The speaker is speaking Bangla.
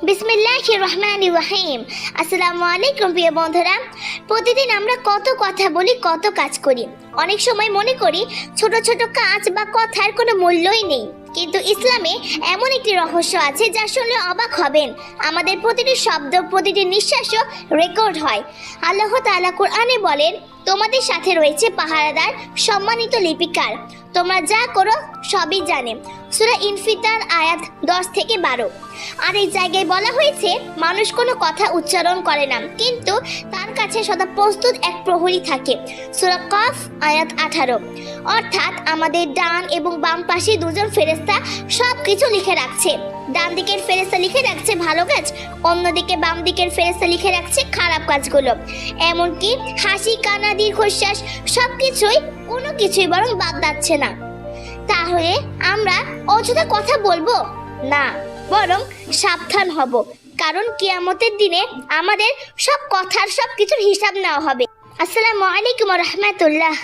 বিসমিল্লাহির রহমানির রহিম। আসসালামু আলাইকুম প্রিয় বন্ধুরা। প্রতিদিন আমরা কত কথা বলি, কত কাজ করি। অনেক সময় মনে করি ছোট ছোট কাজ বা কথার কোনো মূল্যই নেই, কিন্তু ইসলামে এমন একটি রহস্য আছে যা শুনলে অবাক হবেন। আমাদের প্রতিটি শব্দ, প্রতিটি নিঃশ্বাসও রেকর্ড হয়। আল্লাহ তাআলা কোরআনে বলেন, তোমাদের সাথে রয়েছে পাহারাদার, সম্মানিত লিপিকার, তোমরা যা করো সবই জানে। সূরা ইনফিতার আয়াত 10 থেকে 12। আর এই জায়গায় বলা হয়েছে মানুষ কোনো কথা উচ্চারণ করে না, কিন্তু তার কাছে সদা প্রস্তুত এক প্রহরী থাকে। সূরা কফ আয়াত 18। অর্থাৎ আমাদের ডান এবং বাম পাশে দুজন ফেরেশতা সব কিছু লিখে রাখছে। ডান দিকের ফেরেশতা লিখে রাখছে ভালো কাজ, অন্যদিকে বাম দিকের ফেরেশতা লিখে রাখছে খারাপ কাজগুলো। এমনকি হাসি, কান্না, দীর্ঘশ্বাস কোনো কিছুই বরং বাদ যাচ্ছে না। তাহলে আমরা অযথা কথা বলবো না, বরং সাবধান হব, কারণ কিয়ামতের দিনে আমাদের সব কথার, সব কিছুর হিসাব নেওয়া হবে। আসসালামু আলাইকুম ওয়া রাহমাতুল্লাহ।